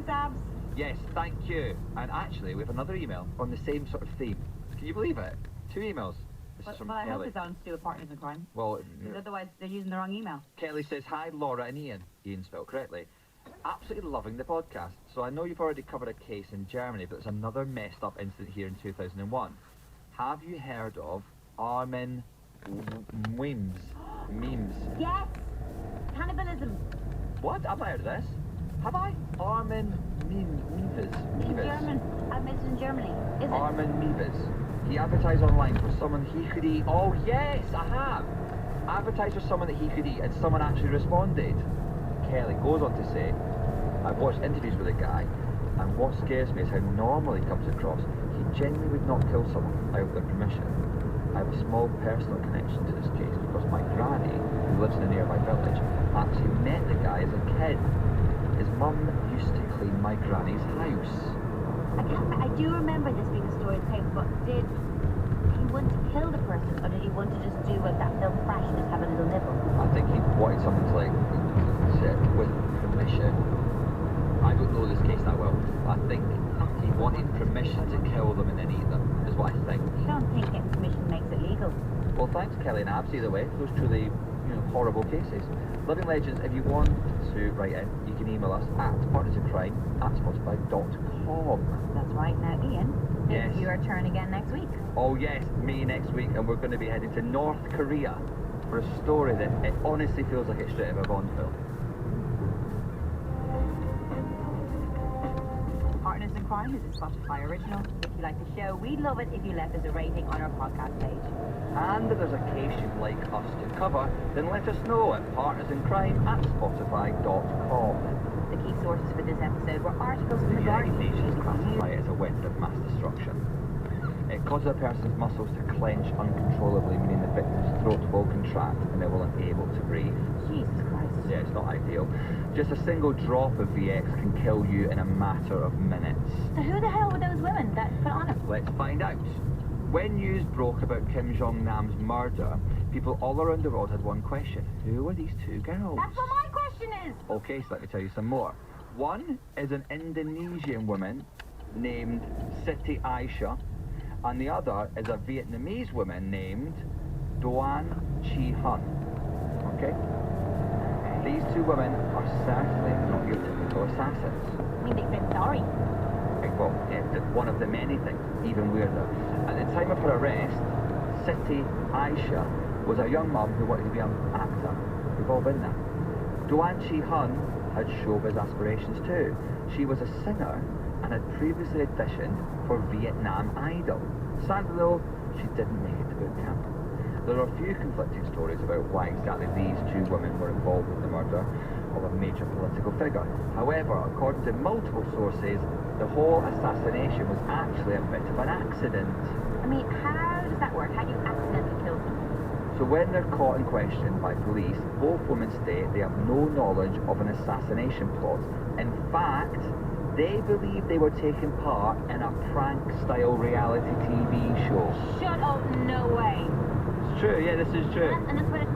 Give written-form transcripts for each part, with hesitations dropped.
Abs. Yes, thank you. And actually, we have another email on the same sort of theme. Can you believe it? 2 emails. This is from I hope Kelly. it's on to do with partners in crime. Well, Because otherwise they're using the wrong email. Kelly says, hi, Laura and Ian. Ian spelled correctly. Absolutely loving the podcast. So I know you've already covered a case in Germany, but there's another messed up incident here in 2001. Have you heard of Armin Memes? Yes! Cannibalism. What? I've not heard of this. Have I? Armin Memes. In German. It's in Germany. Is it? Armin Memes. He advertised online for someone he could eat. Oh yes, I have. Advertised for someone that he could eat, and someone actually responded. Kelly goes on to say, I've watched interviews with the guy, and what scares me is how normal he comes across. He genuinely would not kill someone without their permission. I have a small personal connection to this case because my granny, who lives in a nearby village, actually met the guy as a kid. His mum used to clean my granny's house. I do remember this being a story in the paper, but did he want to kill the person, or did he want to just do what that film Crash and just have a little nibble? I think he wanted someone to sit with permission. I don't know this case that well. I think he wanted permission to kill them and then eat them, is what I think. I don't think getting permission makes it legal. Well, thanks Kelly and Abs, either way. Those truly, horrible cases. Living Legends, if you want to write in, you can email us at partnersofcrime@spotify.com. That's right. Now, Ian, Yes. it's your turn again next week. Oh yes, me next week, and we're going to be heading to North Korea for a story that it honestly feels like it's straight out of a Bond film. Partners in Crime is a Spotify original. If you like the show, we'd love it if you left us a rating on our podcast page. And if there's a case you'd like us to cover, then let us know at partnersincrime@spotify.com. The key sources for this episode were articles from The The Guardian. United Nations classify it as a weapon of mass destruction. It causes a person's muscles to clench uncontrollably, meaning the victim's throat will contract and they will unable to breathe. Jesus Christ. Yeah, it's not ideal. Just a single drop of VX can kill you in a matter of minutes. So who the hell were those women that put on him? Let's find out. When news broke about Kim Jong-nam's murder, people all around the world had one question. Who were these 2 girls? That's what my question is. Okay, so let me tell you some more. One is an Indonesian woman named Siti Aisha, and the other is a Vietnamese woman named Doan Chi Hun. Okay? These 2 women are certainly not your typical assassins. I mean, they said sorry. Well, yeah, one of the many things, even weirder. At the time of her arrest, Siti Aisha was a young mum who wanted to be an actor. We've all been there. Doan Chi Hun had showbiz aspirations too. She was a singer and had previously auditioned for Vietnam Idol. Sadly though, she didn't make it to boot camp. There are a few conflicting stories about why exactly these 2 women were involved with the murder of a major political figure. However, according to multiple sources, the whole assassination was actually a bit of an accident. I mean, how does that work? How do you accidentally kill someone? So when they're caught and questioned by police, both women state they have no knowledge of an assassination plot. In fact, they believe they were taking part in a prank-style reality TV show. Shut up, no way. It's true, yeah, this is true. And that's what it...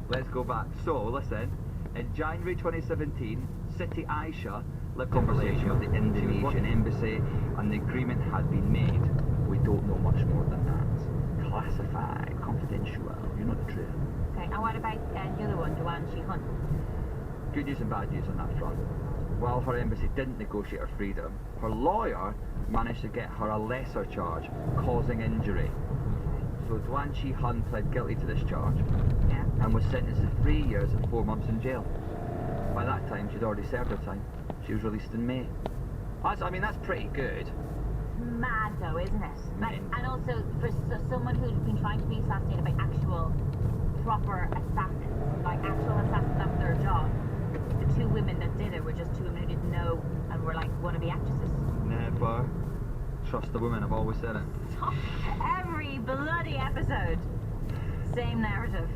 Let's go back. So, listen, in January 2017, Siti Aisha left conversation with the Indonesian embassy and the agreement had been made. We don't know much more than that. Classified, confidential, you know the truth. Okay, and what about the other one, Doan Chi Hun? Good news and bad news on that front. While her embassy didn't negotiate her freedom, her lawyer managed to get her a lesser charge, causing injury. So Doan Chi Hun pled guilty to this charge. Yeah. and was sentenced to 3 years and 4 months in jail. By that time, she'd already served her time. She was released in May. I mean, that's pretty good. Mad though, isn't it? Like, Mint. and also for someone who's been trying to be assassinated by actual proper assassins, like actual assassins, that was their job. The two women that did it were just two women who didn't know and were like wannabe actresses. Never trust a woman, I've always said it. Every bloody episode, same narrative.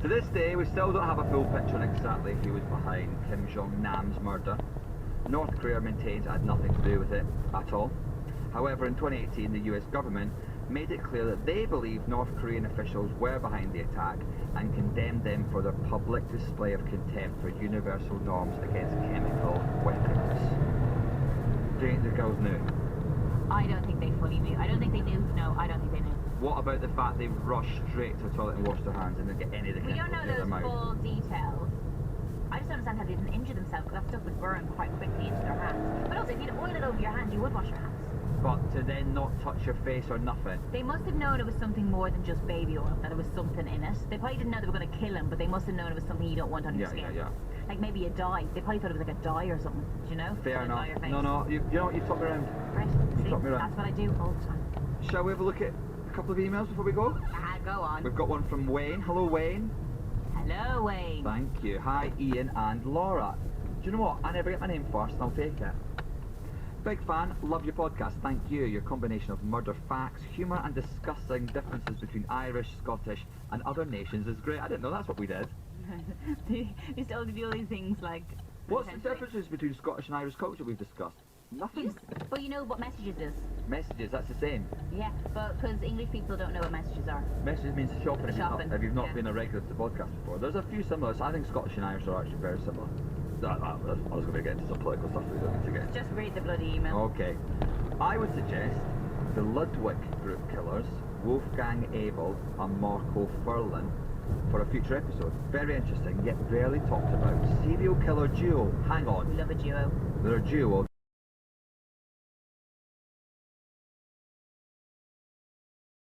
To this day, we still don't have a full picture on exactly who was behind Kim Jong-nam's murder. North Korea maintains it had nothing to do with it at all. However, in 2018, the US government made it clear that they believe North Korean officials were behind the attack and condemned them for their public display of contempt for universal norms against chemical weapons. Do you think the girls knew? I don't think they fully knew. I don't think they knew. No, I don't think they knew. What about the fact they rushed straight to the toilet and washed their hands and didn't get any of the We don't chemicals know in their those mouth? full details. I just don't understand how they didn't injure themselves, because that stuff would burn quite quickly into their hands. But also, if you'd oil it over your hands, you would wash your hands. But to then not touch your face or nothing. They must have known it was something more than just baby oil, that it was something in it. They probably didn't know they were going to kill him, but they must have known it was something you don't want on your skin. Yeah. Like maybe a dye. They probably thought it was like a dye or something, do you know? Fair Something to dye your enough. face. No, you know what, you took me around. Right, see, took me around. that's what I do all the time. Shall we have a look at a couple of emails before we go? Go on. We've got one from Wayne. Hello, Wayne. Hello, Wayne. Thank you. Hi, Ian and Laura. Do you know what? I never get my name first, and I'll take it. Big fan, love your podcast, thank you. Your combination of murder facts, humour and discussing differences between Irish, Scottish and other nations is great. I didn't know that's what we did. They used to do all these things like... What's the differences between Scottish and Irish culture we've discussed? Nothing. But you know what messages is? Messages, that's the same. Yeah, but because English people don't know what messages are. Messages means shopping if you've not yeah. been a regular to the podcast before. There's a few similar, so I think Scottish and Irish are actually very similar. I was going to get into some political stuff we don't need to get. Just read the bloody email. Okay. I would suggest the Ludwig group killers, Wolfgang Abel and Marco Furlan, for a future episode. Very interesting, yet rarely talked about. Serial killer duo. Hang on. Love a duo. They're a duo.